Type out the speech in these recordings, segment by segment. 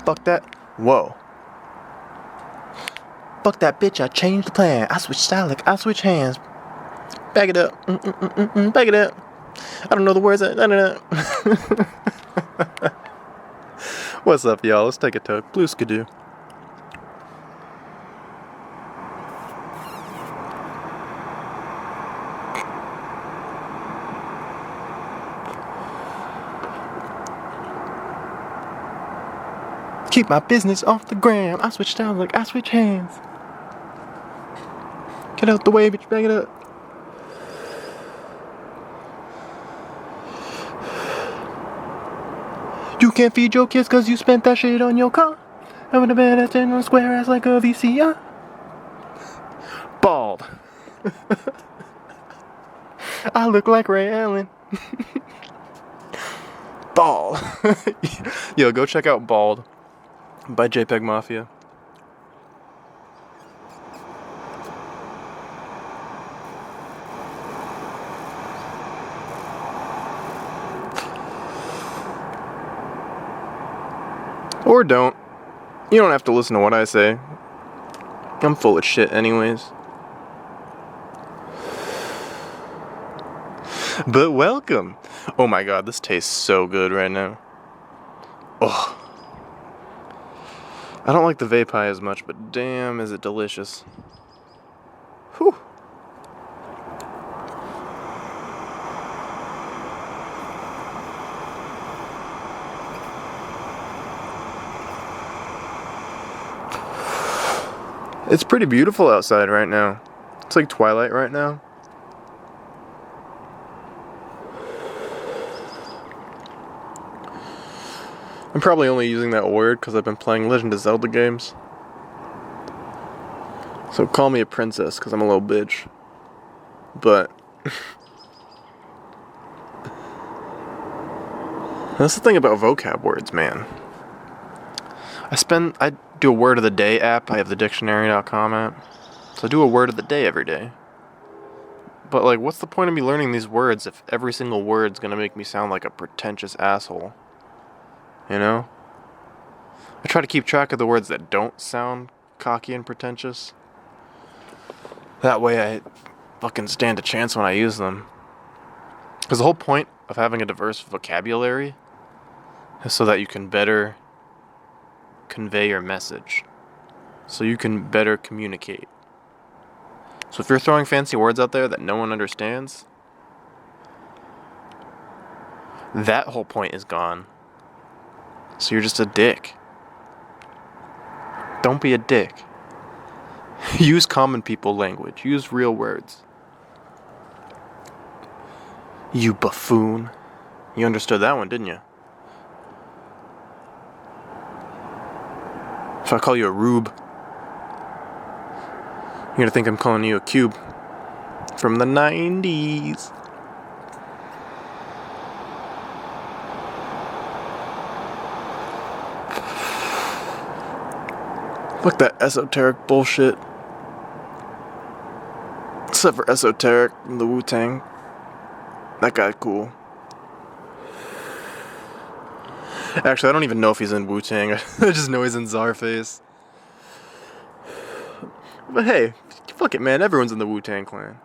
Fuck that. Whoa. Fuck that bitch, I changed the plan. I switched style like I switch hands. Back it up. Back it up. I don't know the words. I don't know. What's up, y'all? Let's take a toke. Blue skidoo. Keep my business off the gram. I switch styles like I switch hands. Get out the way, bitch. Back it up. You can't feed your kids cause you spent that shit on your car. I'm in a bed at 10 on square ass like a VCR. Bald. I look like Ray Allen. Bald. Yo, go check out Bald by JPEG Mafia. Or don't. You don't have to listen to what I say. I'm full of shit anyways. But welcome. Oh my god, this tastes so good right now. Oh. I don't like the vape high as much, but damn is it delicious. Whew. It's pretty beautiful outside right now. It's like twilight right now. I'm probably only using that word because I've been playing Legend of Zelda games. So call me a princess because I'm a little bitch. But that's the thing about vocab words, man. I do a word of the day app. I have the dictionary.com app. So I do a word of the day every day. But like, what's the point of me learning these words if every single word's gonna make me sound like a pretentious asshole? You know? I try to keep track of the words that don't sound cocky and pretentious. That way I fucking stand a chance when I use them. Because the whole point of having a diverse vocabulary is so that you can better convey your message. So you can better communicate. So if you're throwing fancy words out there that no one understands, that whole point is gone. So you're just a dick. Don't be a dick. Use common people language. Use real words. You buffoon. You understood that one, didn't you? If I call you a rube, you're gonna think I'm calling you a cube. From the 90s. Fuck that esoteric bullshit. Except for Esoteric and the Wu-Tang. That guy's cool. Actually, I don't even know if he's in Wu-Tang. I just know he's in Czarface. But hey, fuck it, man. Everyone's in the Wu-Tang Clan.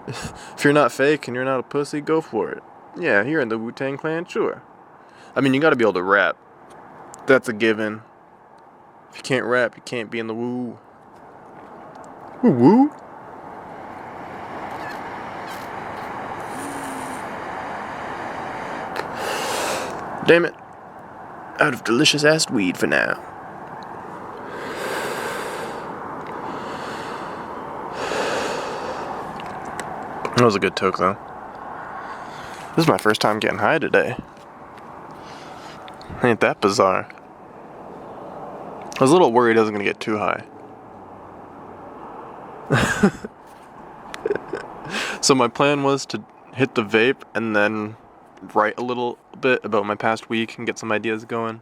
If you're not fake and you're not a pussy, go for it. Yeah, you're in the Wu-Tang Clan, sure. I mean, you gotta be able to rap. That's a given. If you can't rap, you can't be in the woo. Woo? Damn it. Out of delicious ass weed for now. That was a good toke, though. This is my first time getting high today. Ain't that bizarre? I was a little worried I wasn't going to get too high. So my plan was to hit the vape and then write a little bit about my past week and get some ideas going.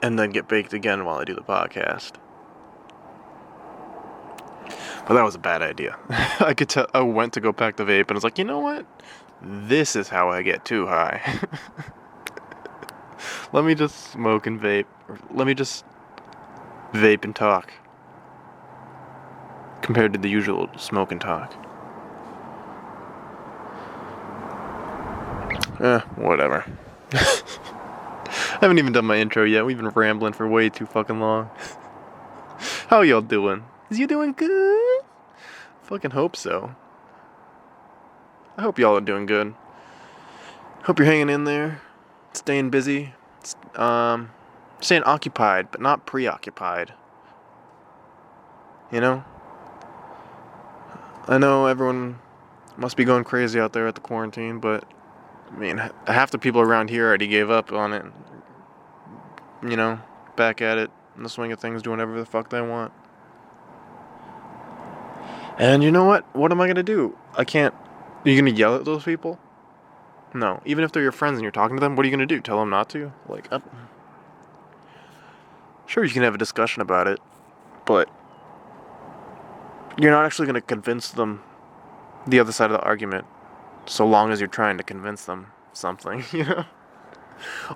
And then get baked again while I do the podcast. But that was a bad idea. I could tell. I went to go pack the vape and I was like, you know what? This is how I get too high. Let me just smoke and vape. Or let me just vape and talk. Compared to the usual smoke and talk. Whatever. I haven't even done my intro yet. We've been rambling for way too fucking long. How y'all doing? Is you doing good? Fucking hope so. I hope y'all are doing good. Hope you're hanging in there. Staying busy. Staying occupied, but not preoccupied. You know? I know everyone must be going crazy out there at the quarantine, but I mean, half the people around here already gave up on it. You know, back at it, in the swing of things, doing whatever the fuck they want. And you know what? What am I gonna do? I can't. Are you gonna yell at those people? No. Even if they're your friends and you're talking to them, what are you gonna do? Tell them not to? Like, sure, you can have a discussion about it, but you're not actually gonna convince them the other side of the argument, so long as you're trying to convince them something, you know?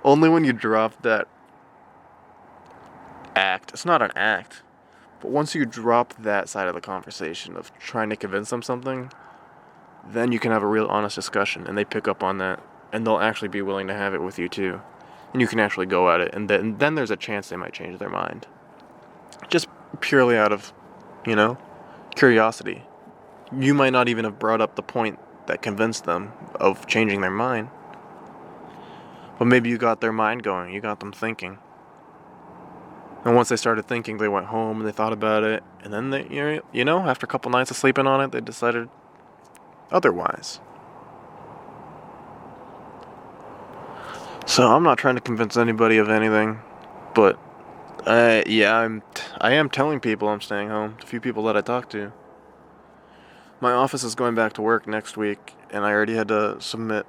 Only when you drop that act, it's not an act, but once you drop that side of the conversation of trying to convince them something, then you can have a real honest discussion, and they pick up on that, and they'll actually be willing to have it with you too. And you can actually go at it, and then there's a chance they might change their mind. Just purely out of, you know, curiosity. You might not even have brought up the point that convinced them of changing their mind. But maybe you got their mind going, you got them thinking. And once they started thinking, they went home and they thought about it, and then they, you know, after a couple nights of sleeping on it, they decided otherwise. So I'm not trying to convince anybody of anything, but I am telling people I'm staying home. A few people that I talk to. My office is going back to work next week, and I already had to submit.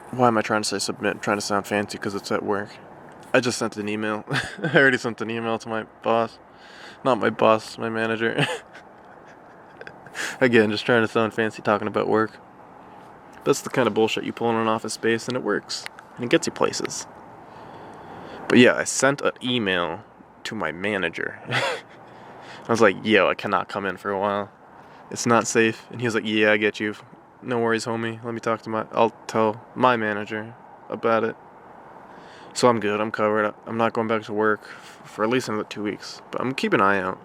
Why am I trying to say submit? I'm trying to sound fancy because it's at work. I just sent an email. I already sent an email to my boss. Not my boss, my manager. Again, just trying to sound fancy talking about work. That's the kind of bullshit you pull in an office space, and it works. And it gets you places. But yeah, I sent an email to my manager. I was like, yo, I cannot come in for a while. It's not safe. And he was like, yeah, I get you. No worries, homie. Let me talk to I'll tell my manager about it. So I'm good. I'm covered. I'm not going back to work for at least another 2 weeks. But I'm keeping an eye out.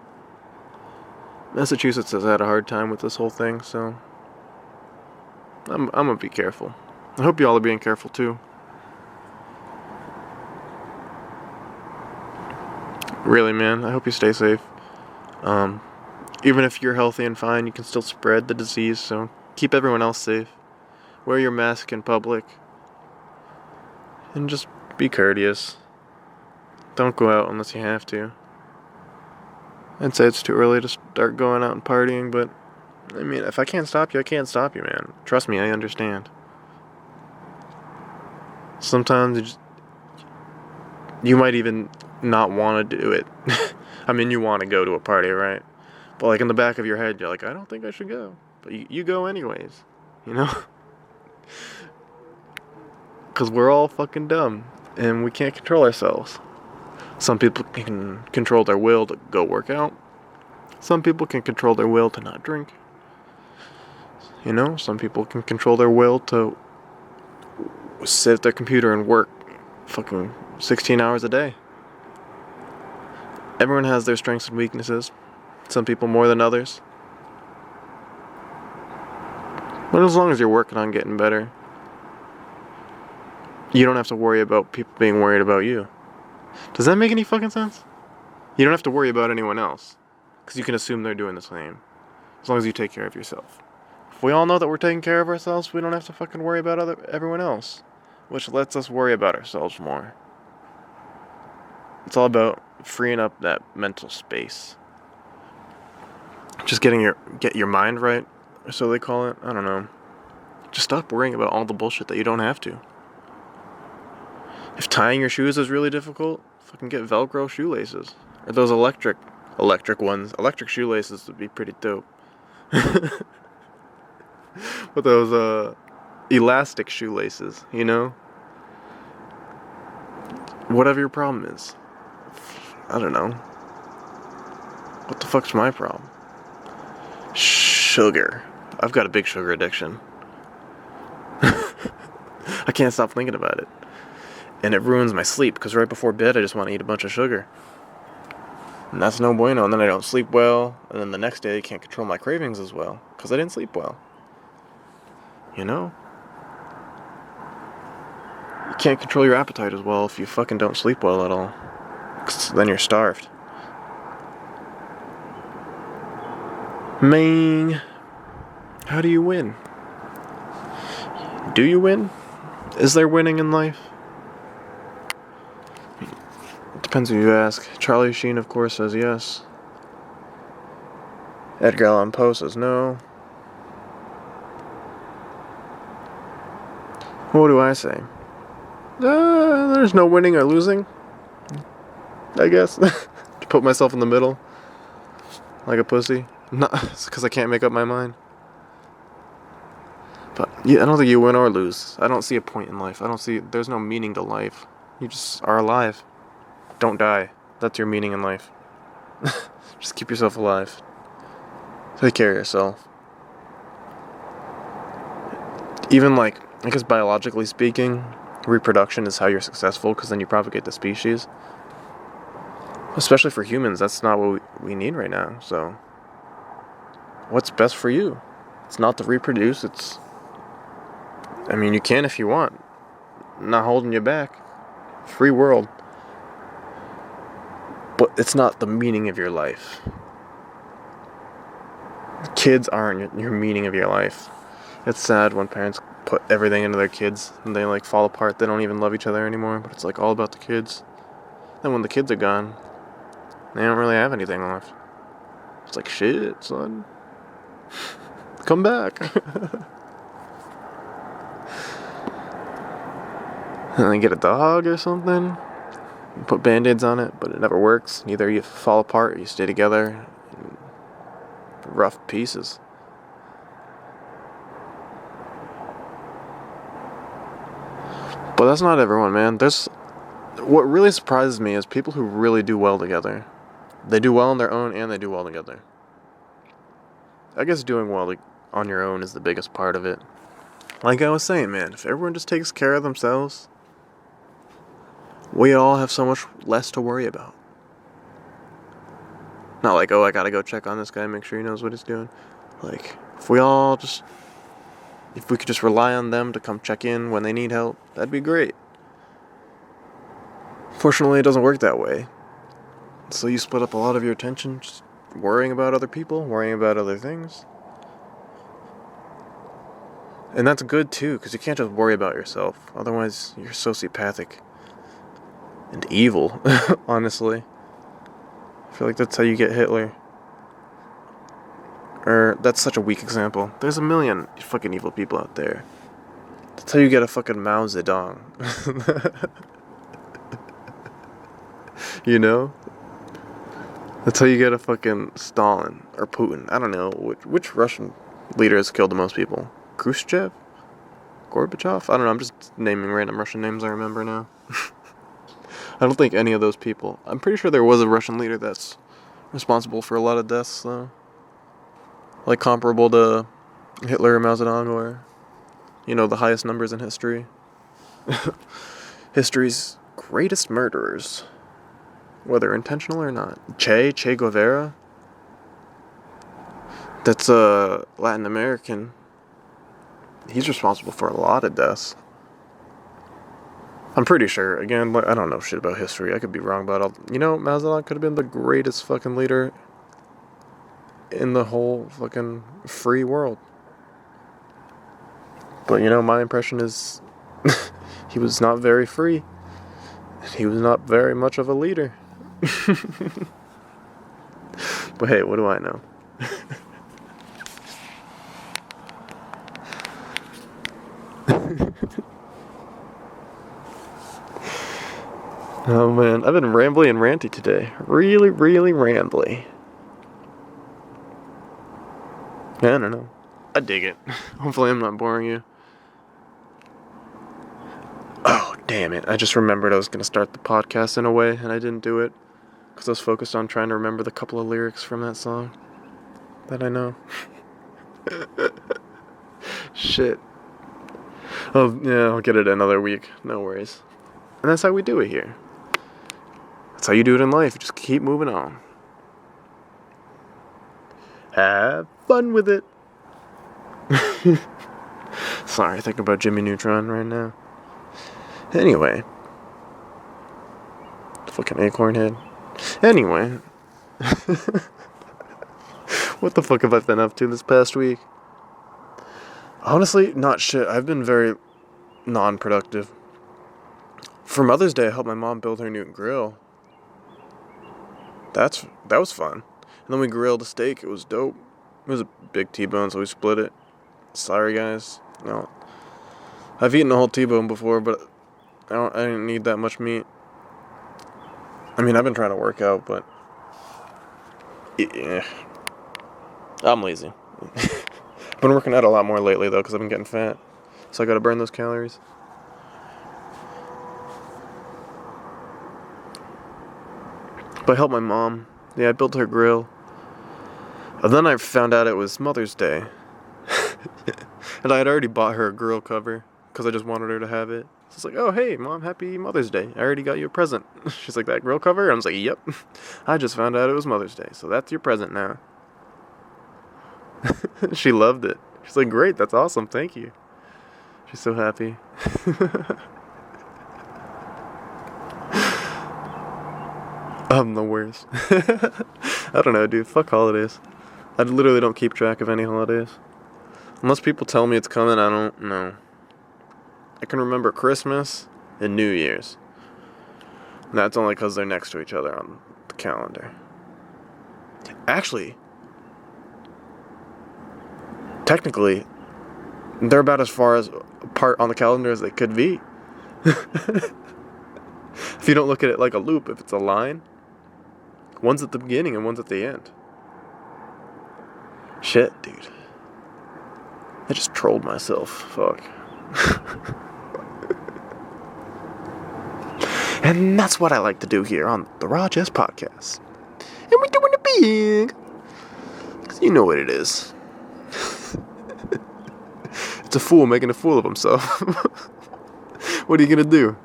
Massachusetts has had a hard time with this whole thing, so I'm gonna be careful. I hope y'all are being careful too. Really, man, I hope you stay safe. Even if you're healthy and fine, you can still spread the disease, so keep everyone else safe. Wear your mask in public. And just be courteous. Don't go out unless you have to. I'd say it's too early to start going out and partying, but I mean, if I can't stop you, I can't stop you, man. Trust me, I understand. Sometimes you might even not want to do it. I mean, you want to go to a party, right? But like in the back of your head, you're like, I don't think I should go. But you go anyways, you know? Because we're all fucking dumb, and we can't control ourselves. Some people can control their will to go work out. Some people can control their will to not drink. You know, some people can control their will to sit at their computer and work fucking 16 hours a day. Everyone has their strengths and weaknesses. Some people more than others. But as long as you're working on getting better, you don't have to worry about people being worried about you. Does that make any fucking sense? You don't have to worry about anyone else, because you can assume they're doing the same, as long as you take care of yourself. If we all know that we're taking care of ourselves, we don't have to fucking worry about everyone else, which lets us worry about ourselves more. It's all about freeing up that mental space. Just get your mind right, or so they call it. I don't know. Just stop worrying about all the bullshit that you don't have to. If tying your shoes is really difficult, fucking get Velcro shoelaces. Or those electric ones. Electric shoelaces would be pretty dope. With those elastic shoelaces, you know? Whatever your problem is. I don't know. What the fuck's my problem? Sugar. I've got a big sugar addiction. I can't stop thinking about it. And it ruins my sleep, because right before bed I just want to eat a bunch of sugar. And that's no bueno, and then I don't sleep well, and then the next day I can't control my cravings as well, because I didn't sleep well. You know? You can't control your appetite as well if you fucking don't sleep well at all. 'Cause then you're starved. Man, how do you win? Do you win? Is there winning in life? Depends who you ask. Charlie Sheen, of course, says yes. Edgar Allan Poe says no. What do I say? There's no winning or losing, I guess. To put myself in the middle. Like a pussy. Not because I can't make up my mind. But yeah, I don't think you win or lose. I don't see a point in life. There's no meaning to life. You just are alive. Don't die. That's your meaning in life. Just keep yourself alive. Take care of yourself. Even like, I guess biologically speaking, reproduction is how you're successful, because then you propagate the species. Especially for humans, that's not what we need right now. So, what's best for you? It's not to reproduce, I mean, you can if you want. I'm not holding you back. Free world. But it's not the meaning of your life. Kids aren't your meaning of your life. It's sad when parents put everything into their kids and they like fall apart. They don't even love each other anymore, but it's like all about the kids. Then when the kids are gone, they don't really have anything left. It's like, shit, son. Come back. And then get a dog or something. Put band-aids on it, but it never works. Either you fall apart or you stay together. Rough pieces. But that's not everyone, man. What really surprises me is people who really do well together. They do well on their own and they do well together. I guess doing well on your own is the biggest part of it. Like I was saying, man, if everyone just takes care of themselves, we all have so much less to worry about. Not like, oh, I gotta go check on this guy, make sure he knows what he's doing. Like, if we could just rely on them to come check in when they need help, that'd be great. Fortunately, it doesn't work that way. So you split up a lot of your attention just worrying about other people, worrying about other things. And that's good too, because you can't just worry about yourself. Otherwise, you're sociopathic. And evil, honestly. I feel like that's how you get Hitler. Or, that's such a weak example. There's a million fucking evil people out there. That's how you get a fucking Mao Zedong. You know? That's how you get a fucking Stalin or Putin. I don't know. Which Russian leader has killed the most people? Khrushchev? Gorbachev? I don't know. I'm just naming random Russian names I remember now. I don't think any of those people. I'm pretty sure there was a Russian leader that's responsible for a lot of deaths, though. Like comparable to Hitler or Mao Zedong, or, the highest numbers in history. History's greatest murderers. Whether intentional or not. Che Guevara. That's a Latin American. He's responsible for a lot of deaths. I'm pretty sure. Again, I don't know shit about history. I could be wrong about it. Mao Zedong could have been the greatest fucking leader in the whole fucking free world. But, my impression is he was not very free. He was not very much of a leader. But hey, what do I know? Oh man, I've been rambly and ranty today. Really, really rambly. I don't know. I dig it. Hopefully I'm not boring you. Oh, Damn it, I just remembered I was going to start the podcast in a way, and I didn't do it. Because I was focused on trying to remember the couple of lyrics from that song that I know. Shit. Oh, yeah, I'll get it another week. No worries. And that's how we do it here. That's how you do it in life. You just keep moving on. Have fun with it. Sorry, thinking about Jimmy Neutron right now. Anyway. Fucking acorn head. Anyway. What the fuck have I been up to this past week? Honestly, not shit. I've been very non-productive. For Mother's Day, I helped my mom build her new grill. That was fun. And then we grilled a steak. It was dope. It was a big T-bone, so we split it. Sorry, guys. No. I've eaten a whole T-bone before, but I didn't need that much meat. I mean, I've been trying to work out, but yeah, I'm lazy. I've been working out a lot more lately, though, because I've been getting fat. So I gotta burn those calories. But I helped my mom. Yeah, I built her grill. And then I found out it was Mother's Day. And I had already bought her a grill cover, because I just wanted her to have it. So it's like, oh, hey, Mom, happy Mother's Day. I already got you a present. She's like, that grill cover? And I was like, yep. I just found out it was Mother's Day, so that's your present now. She loved it. She's like, great, that's awesome, thank you. She's so happy. I'm the worst. I don't know, dude. Fuck holidays. I literally don't keep track of any holidays. Unless people tell me it's coming, I don't know. I can remember Christmas and New Year's. And that's only because they're next to each other on the calendar. Actually, technically, they're about as far as apart on the calendar as they could be. If you don't look at it like a loop, if it's a line, one's at the beginning and one's at the end. Shit, dude. I just trolled myself. Fuck. And that's what I like to do here on the Jest podcast. And we're doing it big. Because you know what it is. It's a fool making a fool of himself. What are you going to do?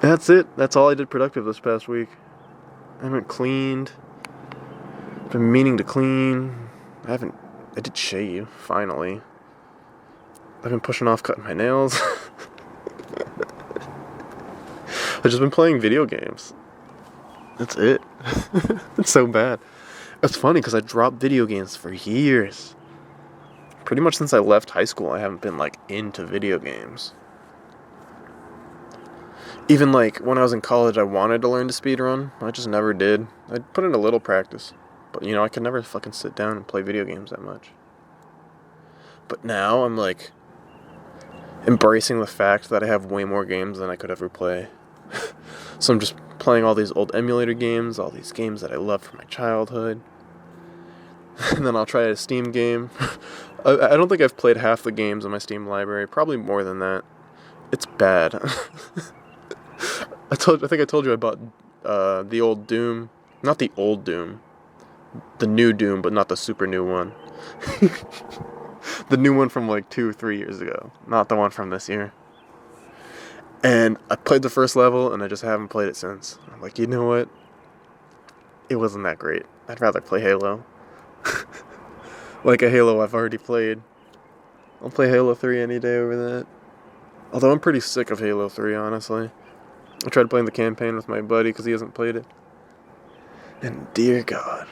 That's it. That's all I did productive this past week. I haven't cleaned. Been meaning to clean. I did shave, finally. I've been pushing off cutting my nails. I've just been playing video games. That's it. It's so bad. It's funny because I dropped video games for years. Pretty much since I left high school, I haven't been, into video games. Even, when I was in college, I wanted to learn to speedrun. I just never did. I put in a little practice. But, I could never fucking sit down and play video games that much. But now, I'm, embracing the fact that I have way more games than I could ever play. So I'm just playing all these old emulator games, all these games that I loved from my childhood. And then I'll try a Steam game. I don't think I've played half the games in my Steam library. Probably more than that. It's bad. I think I told you I bought the old Doom. Not the old Doom. The new Doom, but not the super new one. The new one from 2 or 3 years ago. Not the one from this year. And I played the first level, and I just haven't played it since. I'm like, you know what? It wasn't that great. I'd rather play Halo. A Halo I've already played. I'll play Halo 3 any day over that. Although I'm pretty sick of Halo 3, honestly. I tried playing the campaign with my buddy because he hasn't played it. And dear God.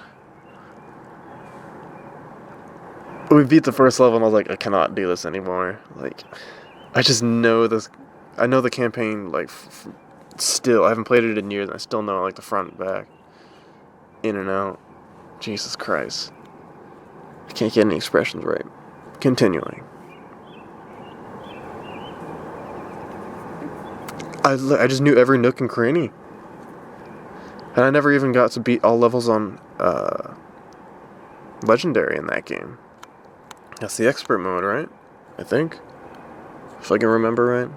We beat the first level and I was like, I cannot do this anymore. I just know this. I know the campaign, still. I haven't played it in years and I still know, the front and back. In and out. Jesus Christ. I can't get any expressions right. Continuing. I just knew every nook and cranny. And I never even got to beat all levels on Legendary in that game. That's the expert mode, right? I think. If I can remember right.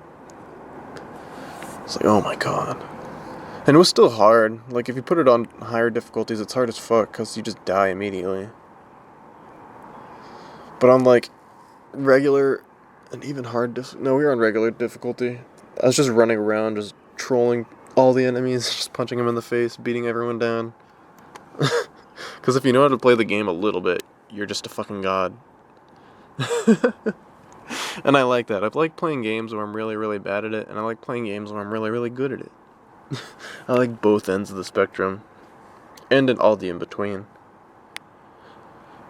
It's like, oh my god. And it was still hard. Like, if you put it on higher difficulties, it's hard as fuck, because you just die immediately. But on, like, regular and even hard no, we were on regular difficulty. I was just running around, just trolling all the enemies, just punching them in the face, beating everyone down. Because if you know how to play the game a little bit, you're just a fucking god. And I like that. I like playing games where I'm really, really bad at it, and I like playing games where I'm really, really good at it. I like both ends of the spectrum, and all the in-between.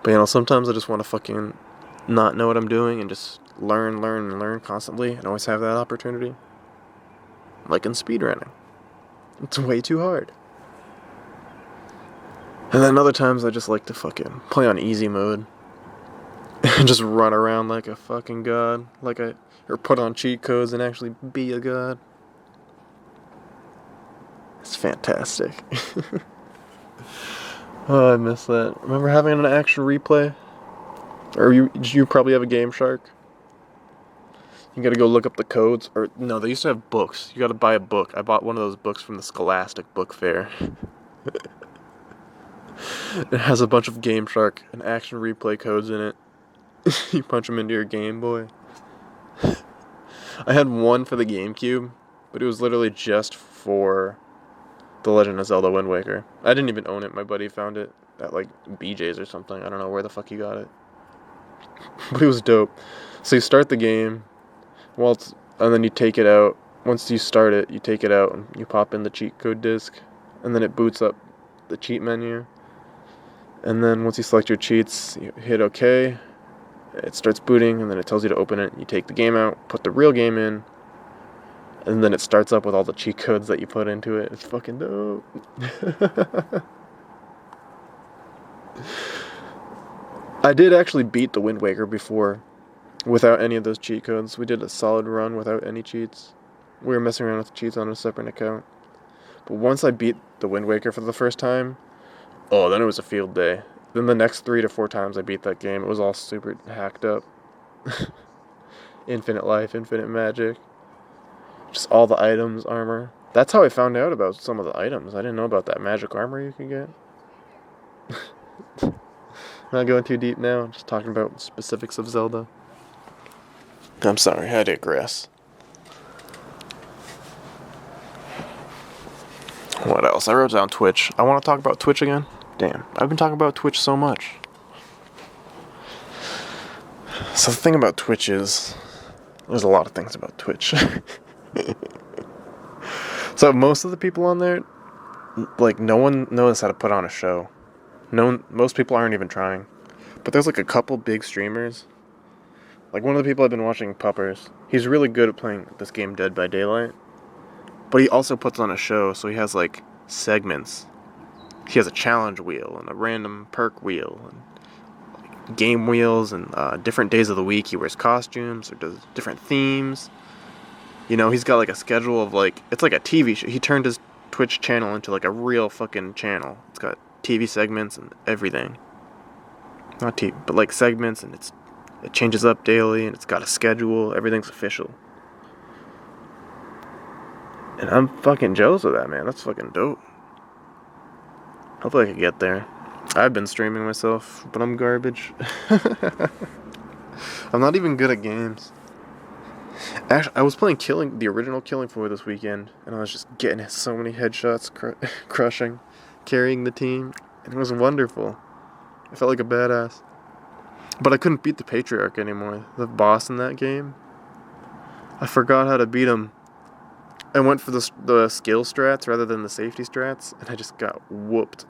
But, you know, sometimes I just want to fucking not know what I'm doing and just learn constantly, and always have that opportunity. Like in speedrunning. It's way too hard. And then other times I just like to fucking play on easy mode. And just run around like a fucking god. Or put on cheat codes and actually be a god. It's fantastic. Oh, I miss that. Remember having an action replay? Or you probably have a Game Shark? You gotta go look up the codes. Or, no, they used to have books. You gotta buy a book. I bought one of those books from the Scholastic Book Fair. It has a bunch of Game Shark and action replay codes in it. You punch them into your Game Boy. I had one for the GameCube, but it was literally just for The Legend of Zelda Wind Waker. I didn't even own it. My buddy found it at, like, BJ's or something. I don't know where the fuck he got it. But it was dope. So you start the game, and then you take it out. Once you start it, you take it out and you pop in the cheat code disc, and then it boots up the cheat menu. And then once you select your cheats, you hit OK. It starts booting, and then it tells you to open it. You take the game out, put the real game in, and then it starts up with all the cheat codes that you put into it. It's fucking dope. I did actually beat the Wind Waker before without any of those cheat codes. We did a solid run without any cheats. We were messing around with the cheats on a separate account. But once I beat the Wind Waker for the first time, oh, then it was a field day. Then the next 3 to 4 times I beat that game, it was all super hacked up. Infinite life, infinite magic. Just all the items, armor. That's how I found out about some of the items. I didn't know about that magic armor you can get. Not going too deep now, just talking about specifics of Zelda. I'm sorry, I digress. What else? I wrote down Twitch. I want to talk about Twitch again. Damn, I've been talking about Twitch so much. So the thing about Twitch is, there's a lot of things about Twitch. So most of the people on there, like, no one knows how to put on a show. Most people aren't even trying. But there's like a couple big streamers. Like one of the people I've been watching, Puppers. He's really good at playing this game Dead by Daylight. But he also puts on a show, so he has like segments. He has a challenge wheel and a random perk wheel and like, game wheels and different days of the week he wears costumes or does different themes. You know, he's got like a schedule of like, it's like a TV show. He turned his Twitch channel into like a real fucking channel. It's got TV segments and everything. Not TV, but like segments, and it changes up daily, and it's got a schedule. Everything's official. And I'm fucking jealous of that, man. That's fucking dope. Hopefully I can get there. I've been streaming myself, but I'm garbage. I'm not even good at games. Actually, I was playing the original Killing Floor this weekend, and I was just getting so many headshots, crushing, carrying the team, and it was wonderful. I felt like a badass. But I couldn't beat the Patriarch anymore, the boss in that game. I forgot how to beat him. I went for the skill strats rather than the safety strats, and I just got whooped.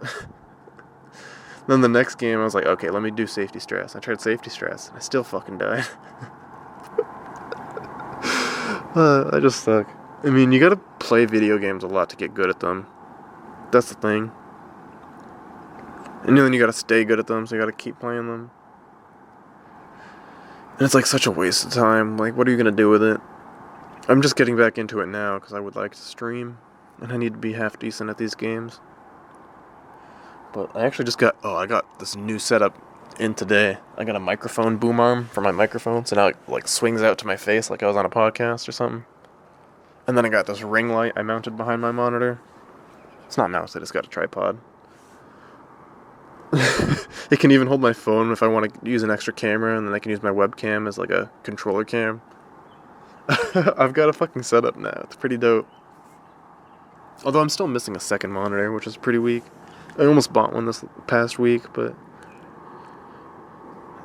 Then the next game, I was like, okay, let me do safety strats. I tried safety strats, and I still fucking died. I just suck. I mean, you gotta play video games a lot to get good at them. That's the thing. And then you gotta stay good at them, so you gotta keep playing them. And it's like such a waste of time. Like, what are you gonna do with it? I'm just getting back into it now because I would like to stream, and I need to be half decent at these games. But I actually just I got this new setup in today. I got a microphone boom arm for my microphone, so now it like swings out to my face like I was on a podcast or something. And then I got this ring light I mounted behind my monitor. It's not mounted, it's got a tripod. It can even hold my phone if I want to use an extra camera, and then I can use my webcam as like a controller cam. I've got a fucking setup now. It's pretty dope. Although I'm still missing a second monitor, which is pretty weak. I almost bought one this past week, but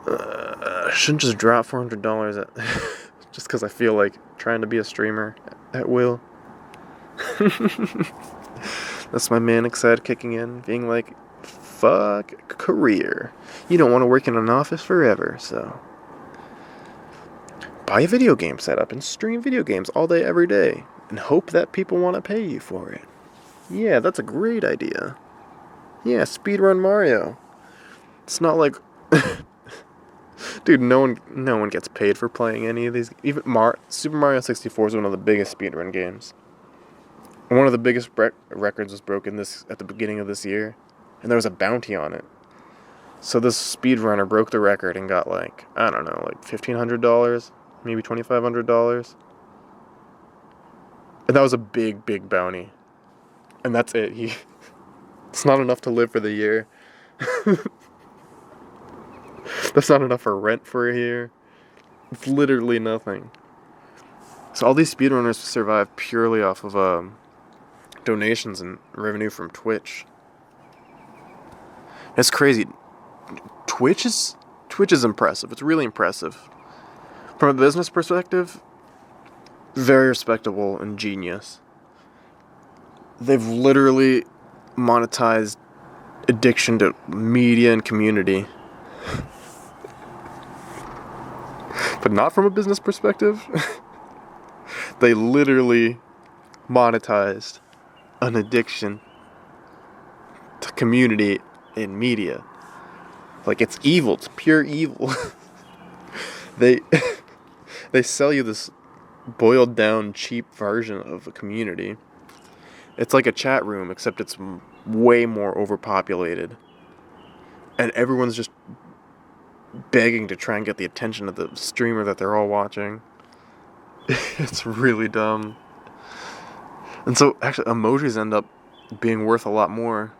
I shouldn't just drop $400 at just because I feel like trying to be a streamer at will. That's my manic side kicking in, being like, fuck career. You don't want to work in an office forever, so buy a video game setup and stream video games all day, every day, and hope that people want to pay you for it. Yeah, that's a great idea. Yeah, speedrun Mario. It's not like... Dude, no one gets paid for playing any of these. Even Super Mario 64 is one of the biggest speedrun games. One of the biggest records was broken at the beginning of this year, and there was a bounty on it. So this speedrunner broke the record and got like, I don't know, like $1,500, maybe $2,500. And that was a big, big bounty. And that's it. It's not enough to live for the year. That's not enough for rent for a year. It's literally nothing. So all these speedrunners survive purely off of donations and revenue from Twitch. It's crazy. Twitch is impressive. It's really impressive. From a business perspective, very respectable and genius. They've literally monetized addiction to media and community. But not from a business perspective. They literally monetized an addiction to community and media. Like, it's evil. It's pure evil. They sell you this boiled down, cheap version of a community. It's like a chat room, except it's way more overpopulated. And everyone's just begging to try and get the attention of the streamer that they're all watching. It's really dumb. And so, actually, emojis end up being worth a lot more.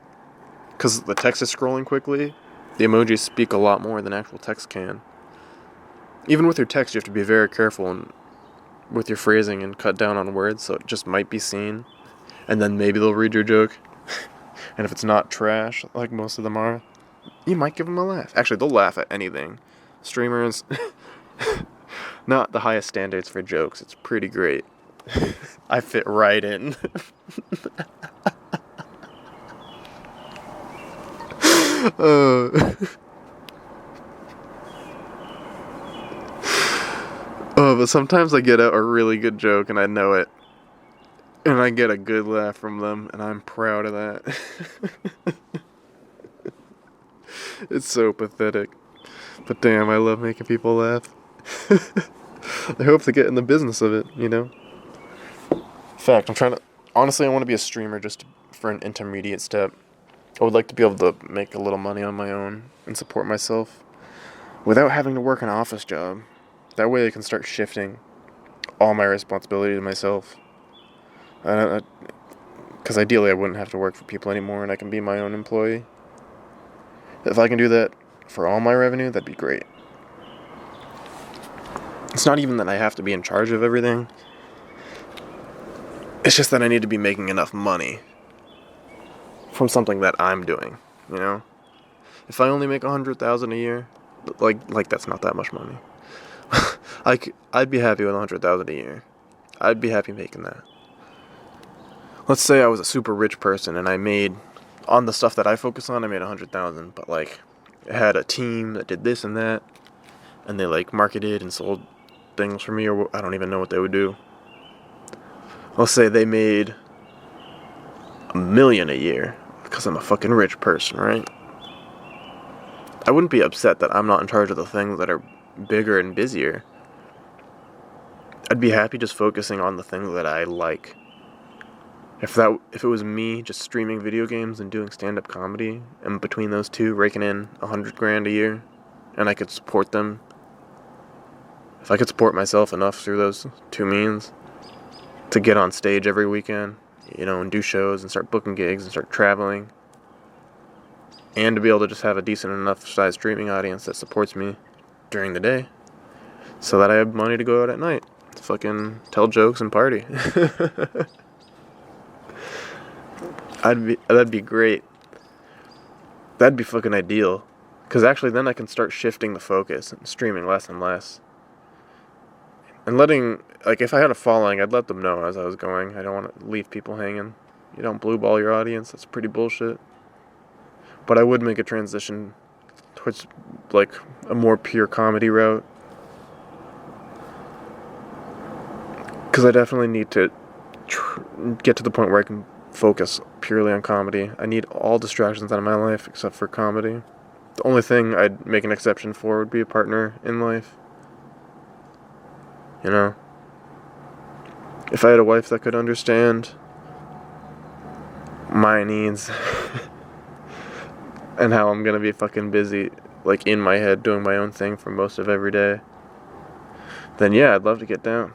Because the text is scrolling quickly, the emojis speak a lot more than actual text can. Even with your text, you have to be very careful with your phrasing and cut down on words, so it just might be seen. And then maybe they'll read your joke. And if it's not trash, like most of them are, you might give them a laugh. Actually, they'll laugh at anything. Streamers, not the highest standards for jokes. It's pretty great. I fit right in. But sometimes I get out a really good joke and I know it. And I get a good laugh from them, and I'm proud of that. It's so pathetic. But damn, I love making people laugh. I hope to get in the business of it, you know? In fact, honestly, I want to be a streamer just for an intermediate step. I would like to be able to make a little money on my own and support myself without having to work an office job. That way I can start shifting all my responsibility to myself. Because ideally I wouldn't have to work for people anymore and I can be my own employee. If I can do that for all my revenue, that'd be great. It's not even that I have to be in charge of everything. It's just that I need to be making enough money from something that I'm doing, you know? If I only make $100,000 a year, like that's not that much money. I'd be happy with $100,000 a year. I'd be happy making that. Let's say I was a super rich person and I made, on the stuff that I focus on, I made $100,000, but like, I had a team that did this and that, and they like marketed and sold things for me, or I don't even know what they would do. Let's say they made $1 million a year, because I'm a fucking rich person, right? I wouldn't be upset that I'm not in charge of the things that are bigger and busier. I'd be happy just focusing on the things that I like. If it was me just streaming video games and doing stand-up comedy, and between those two raking in $100,000 a year, and I could support them, if I could support myself enough through those two means to get on stage every weekend, and do shows and start booking gigs and start traveling, and to be able to just have a decent enough sized streaming audience that supports me during the day so that I have money to go out at night to fucking tell jokes and party. That'd be great. That'd be fucking ideal. Because actually then I can start shifting the focus and streaming less and less. And letting, if I had a following, I'd let them know as I was going. I don't want to leave people hanging. You don't blue ball your audience. That's pretty bullshit. But I would make a transition towards, a more pure comedy route. Because I definitely need to get to the point where I can focus purely on comedy. I need all distractions out of my life except for comedy. The only thing I'd make an exception for would be a partner in life. If I had a wife that could understand my needs and how I'm gonna be fucking busy, in my head doing my own thing for most of every day, then yeah, I'd love to get down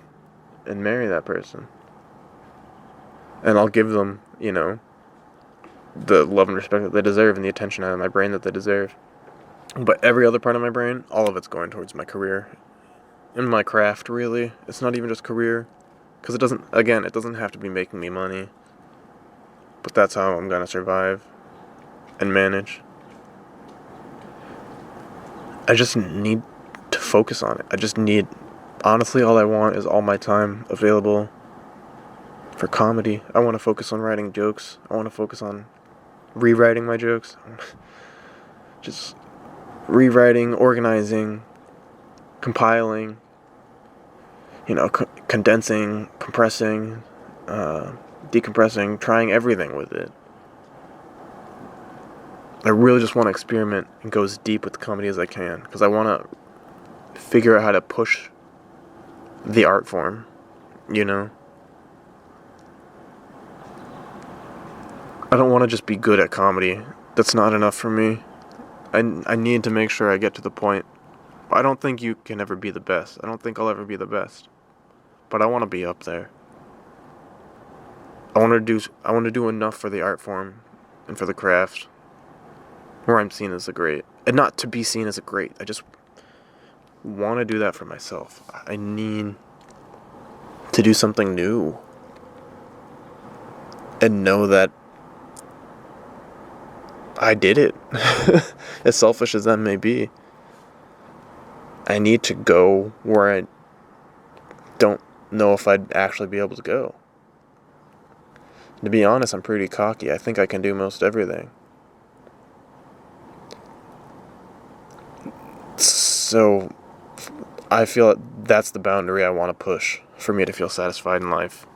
and marry that person. And I'll give them, the love and respect that they deserve and the attention out of my brain that they deserve. But every other part of my brain, all of it's going towards my career and my craft, really. It's not even just career. Because it doesn't have to be making me money. But that's how I'm going to survive and manage. I just need to focus on it. Honestly, all I want is all my time available for comedy. I want to focus on writing jokes. I want to focus on rewriting my jokes. Just rewriting, organizing, compiling, condensing, compressing, decompressing, trying everything with it. I really just want to experiment and go as deep with comedy as I can, because I want to figure out how to push the art form, I don't want to just be good at comedy. That's not enough for me. I need to make sure I get to the point. I don't think you can ever be the best. I don't think I'll ever be the best. But I want to be up there. I want to do enough for the art form and for the craft where I'm seen as a great. And not to be seen as a great. I just want to do that for myself. I need to do something new. And know that I did it. As selfish as that may be. I need to go where I don't know if I'd actually be able to go. To be honest, I'm pretty cocky. I think I can do most everything. So, I feel that's the boundary I want to push for me to feel satisfied in life.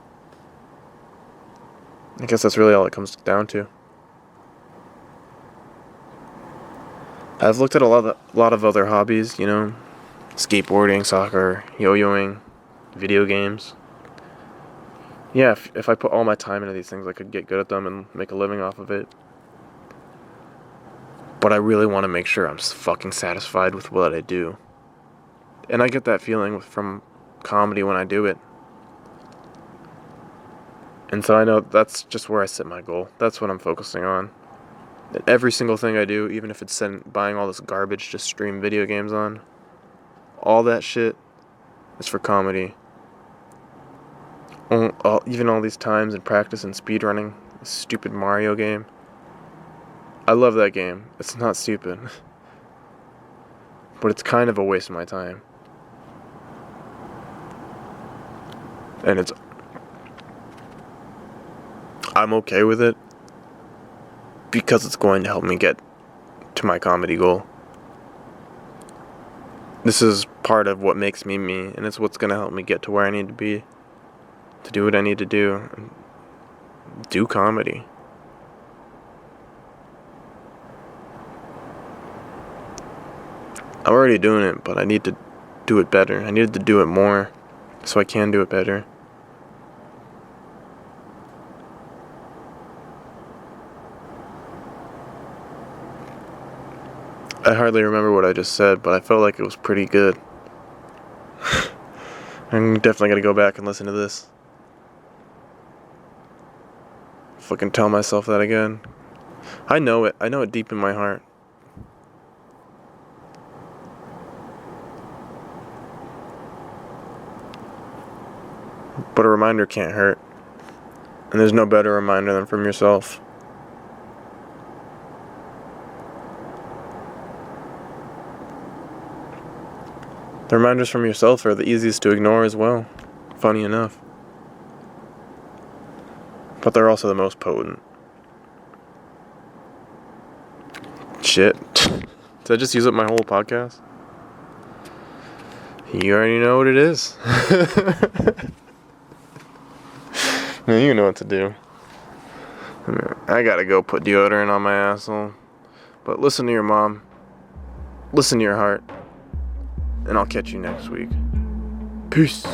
I guess that's really all it comes down to. I've looked at a lot of other hobbies, skateboarding, soccer, yo-yoing, video games. Yeah, if I put all my time into these things, I could get good at them and make a living off of it. But I really want to make sure I'm fucking satisfied with what I do. And I get that feeling from comedy when I do it. And so I know that's just where I set my goal. That's what I'm focusing on. And every single thing I do, even if it's buying all this garbage to stream video games on, all that shit is for comedy. Even all these times in practice and speedrunning this stupid Mario game. I love that game. It's not stupid. But it's kind of a waste of my time. And I'm okay with it because it's going to help me get to my comedy goal. This is part of what makes me me, and it's what's going to help me get to where I need to be, to do what I need to do, and do comedy. I'm already doing it, but I need to do it better. I needed to do it more so I can do it better. I hardly remember what I just said, but I felt like it was pretty good. I'm definitely gonna go back and listen to this. Fucking tell myself that again. I know it. I know it deep in my heart. But a reminder can't hurt. And there's no better reminder than from yourself. The reminders from yourself are the easiest to ignore as well. Funny enough. But they're also the most potent. Shit. Did I just use up my whole podcast? You already know what it is. Man, you know what to do. I gotta go put deodorant on my asshole. But listen to your mom. Listen to your heart. And I'll catch you next week. Peace.